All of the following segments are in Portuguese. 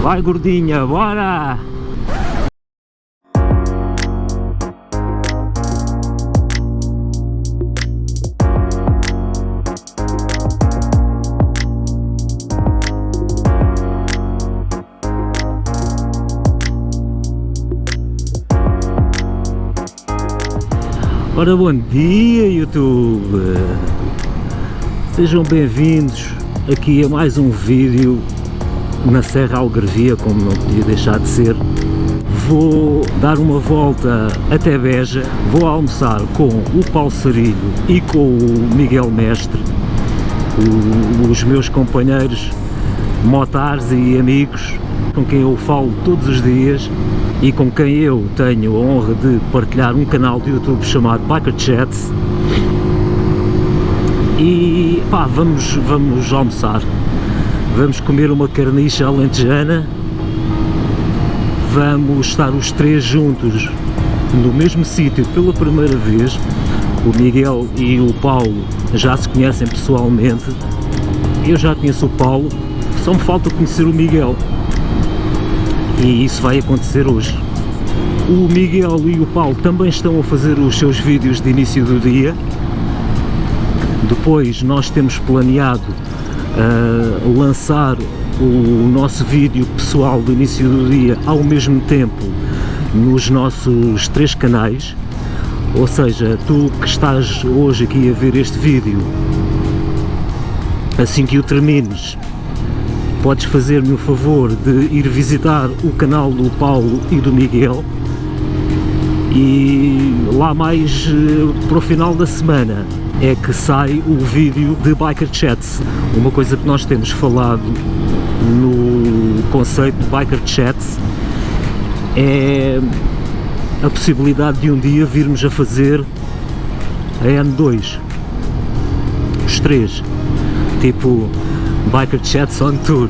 Vai gordinha, bora! Ora, bom dia YouTube! Sejam bem-vindos aqui a mais um vídeo na Serra Algarvia, como não podia deixar de ser. Vou dar uma volta até Beja, vou almoçar com o Paulo Sarilho e com o Miguel Mestre, os meus companheiros motares e amigos, com quem eu falo todos os dias e com quem eu tenho a honra de partilhar um canal de YouTube chamado Biker Chats. E pá, vamos almoçar, vamos comer uma carniça alentejana, vamos estar os três juntos no mesmo sítio pela primeira vez. O Miguel e o Paulo já se conhecem pessoalmente, eu já conheço o Paulo, só me falta conhecer o Miguel. E isso vai acontecer hoje. O Miguel e o Paulo também estão a fazer os seus vídeos de início do dia. Depois nós temos planeado lançar o nosso vídeo pessoal do início do dia ao mesmo tempo nos nossos 3 canais. Ou seja, tu que estás hoje aqui a ver este vídeo, assim que o termines, podes fazer-me o favor de ir visitar o canal do Paulo e do Miguel, e lá mais para o final da semana é que sai o vídeo de Biker Chats. Uma coisa que nós temos falado no conceito de Biker Chats é a possibilidade de um dia virmos a fazer a N2, os 3, tipo Biker Chats on Tour.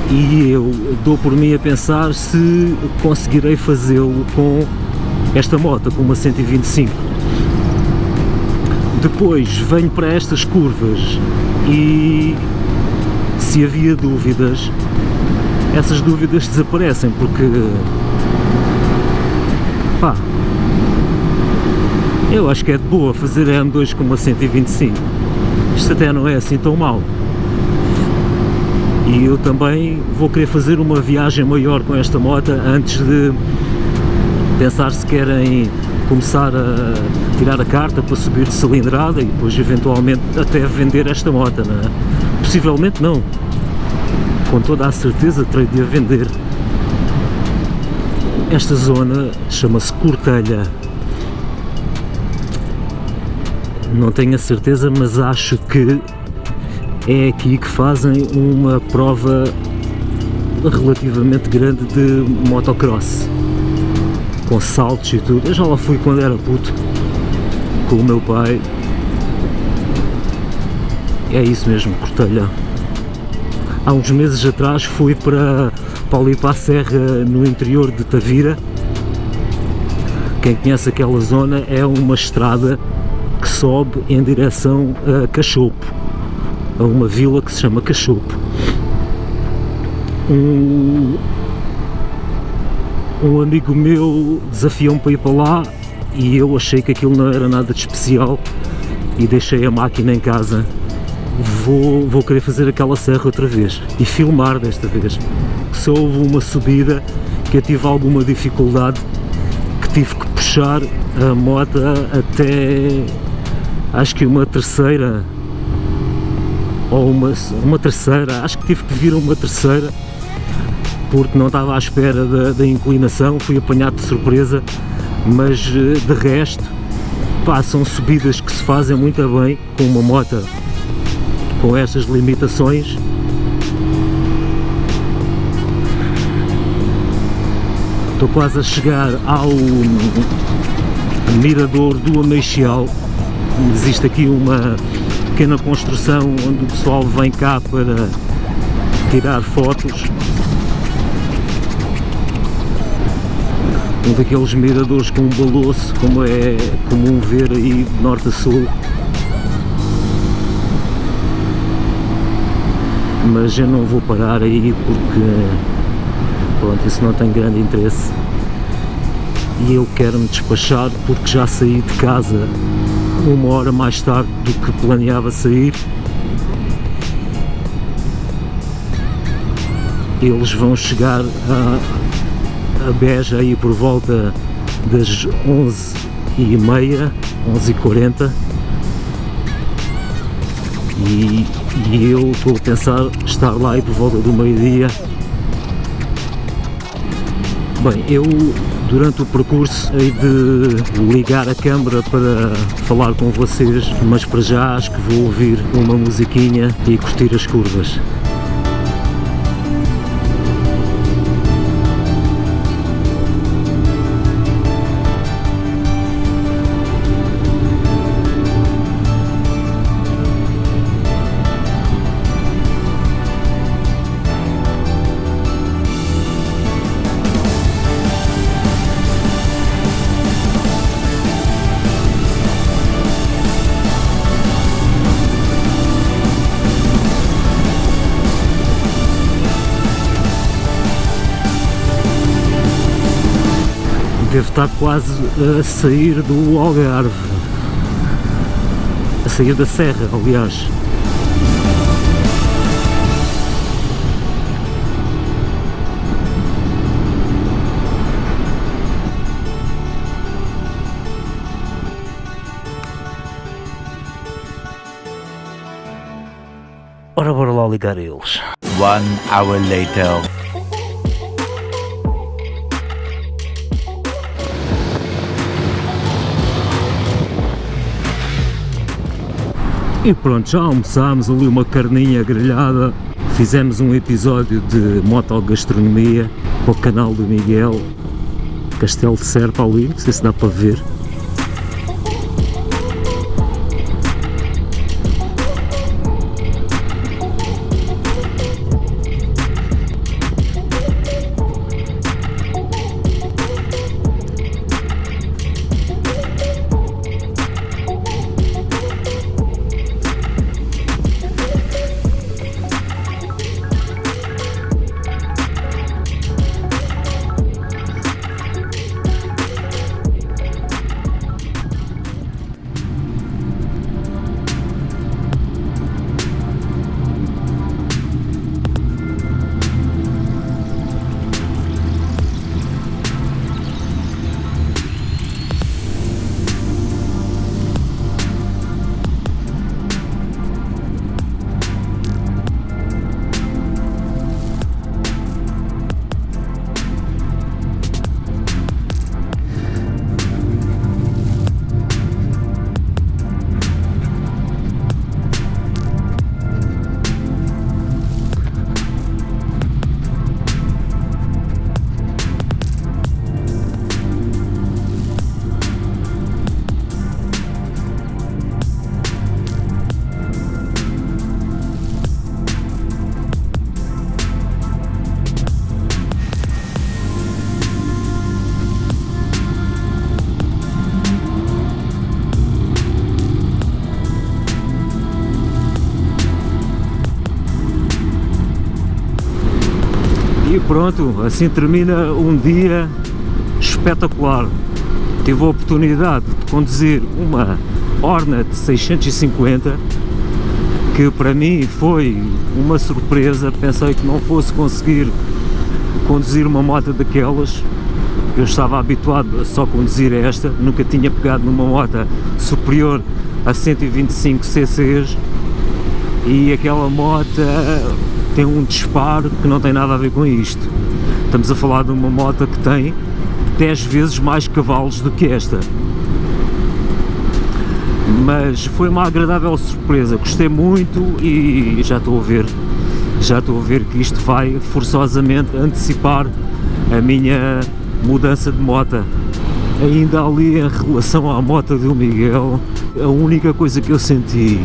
E eu dou por mim a pensar se conseguirei fazê-lo com esta moto, com uma 125. Depois venho para estas curvas e se havia dúvidas, essas dúvidas desaparecem, porque pá, eu acho que é de boa fazer a M2 com uma 125. Isto até não é assim tão mau. E eu também vou querer fazer uma viagem maior com esta moto antes de pensar se querem começar a tirar a carta para subir de cilindrada e depois eventualmente até vender esta moto, não é? Possivelmente não, com toda a certeza terei de a vender. Esta zona chama-se Cortelha, não tenho a certeza, mas acho que é aqui que fazem uma prova relativamente grande de motocross, com saltos e tudo. Eu já lá fui quando era puto, com o meu pai. É isso mesmo, Cortelha. Há uns meses atrás fui para ali para a serra no interior de Tavira. Quem conhece aquela zona, é uma estrada que sobe em direção a Cachopo, a uma vila que se chama Cachopo. Um amigo meu desafiou-me para ir para lá e eu achei que aquilo não era nada de especial e deixei a máquina em casa. Vou querer fazer aquela serra outra vez e filmar desta vez. Só houve uma subida que eu tive alguma dificuldade, que tive que puxar a moto até, acho que uma terceira, ou uma terceira, acho que tive que vir uma terceira, porque não estava à espera da inclinação, fui apanhado de surpresa, mas de resto, pá, são subidas que se fazem muito bem com uma moto com estas limitações. Estou quase a chegar ao mirador do Ameixal. Existe aqui uma pequena construção onde o pessoal vem cá para tirar fotos. Um daqueles miradores com um baloço, como é comum ver aí de norte a sul. mas eu não vou parar aí porque, pronto, isso não tem grande interesse e eu quero me despachar porque já saí de casa 1 hora mais tarde do que planeava sair. Eles vão chegar a Beja aí por volta das 11h30, 11h40 e eu estou a pensar estar lá aí por volta do meio-dia. Bem, eu durante o percurso hei de ligar a câmera para falar com vocês, mas para já acho que vou ouvir uma musiquinha e curtir as curvas. Devo estar quase a sair do Algarve, a sair da serra, aliás. Ora, bora lá ligar a eles. 1 hour later. E pronto, já almoçámos ali uma carninha grelhada, fizemos um episódio de motogastronomia para o canal do Miguel, Castelo de Serpa ali, não sei se dá para ver. E pronto, assim termina um dia espetacular. Tive a oportunidade de conduzir uma Hornet 650, que para mim foi uma surpresa. Pensei que não fosse conseguir conduzir uma moto daquelas. Eu estava habituado a só conduzir esta, nunca tinha pegado numa moto superior a 125 cc's e aquela moto tem um disparo que não tem nada a ver com isto. Estamos a falar de uma moto que tem 10 vezes mais cavalos do que esta. Mas foi uma agradável surpresa, gostei muito e já estou a ver que isto vai forçosamente antecipar a minha mudança de moto. Ainda ali em relação à moto do Miguel, a única coisa que eu senti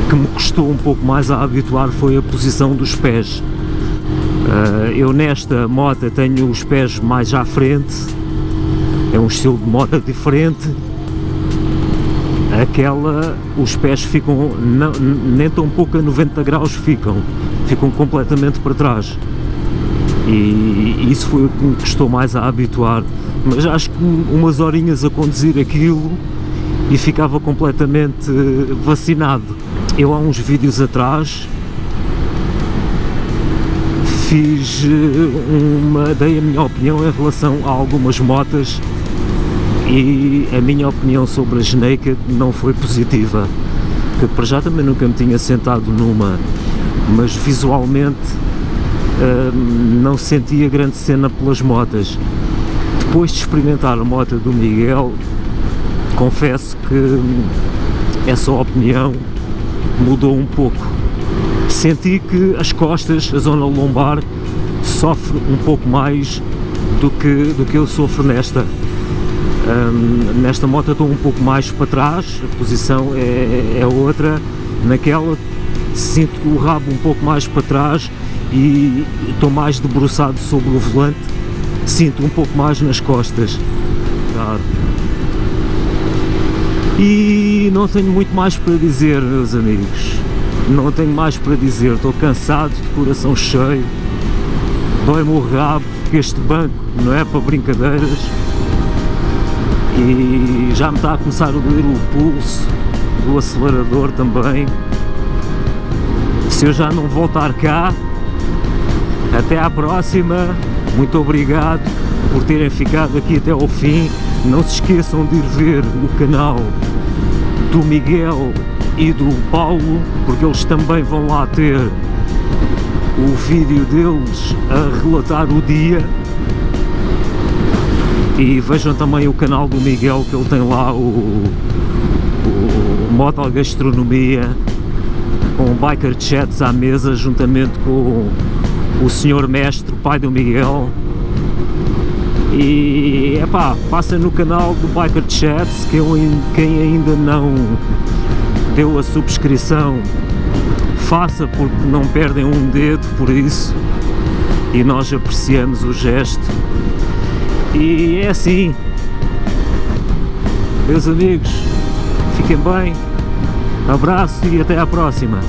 que me custou um pouco mais a habituar foi a posição dos pés. Eu nesta moto tenho os pés mais à frente, é um estilo de moto diferente, os pés ficam nem tão pouco a 90 graus ficam completamente para trás, e isso foi o que me custou mais a habituar, mas acho que umas horinhas a conduzir aquilo e ficava completamente vacinado. Eu há uns vídeos atrás dei a minha opinião em relação a algumas motas, e a minha opinião sobre as Naked não foi positiva, porque para já também nunca me tinha sentado numa, mas visualmente não sentia grande cena pelas motas. Depois de experimentar a moto do Miguel, confesso que essa opinião mudou um pouco. Senti que as costas, a zona lombar, sofre um pouco mais do que eu sofro nesta. Nesta moto estou um pouco mais para trás, a posição é outra. Naquela sinto o rabo um pouco mais para trás e estou mais debruçado sobre o volante, sinto um pouco mais nas costas. Claro. E não tenho muito mais para dizer, meus amigos, não tenho mais para dizer, estou cansado, de coração cheio, dói-me o rabo, porque este banco não é para brincadeiras, e já me está a começar a doer o pulso do acelerador também. Se eu já não voltar cá, até à próxima, muito obrigado por terem ficado aqui até ao fim. Não se esqueçam de ir ver o canal do Miguel e do Paulo, porque eles também vão lá ter o vídeo deles a relatar o dia. E vejam também o canal do Miguel, que ele tem lá o Motogastronomia, com Biker Chats à mesa, juntamente com o senhor mestre, o pai do Miguel. E epá, passem no canal do Biker Chats, quem ainda não deu a subscrição, faça, porque não perdem um dedo por isso, e nós apreciamos o gesto. E é assim, meus amigos, fiquem bem, abraço e até à próxima.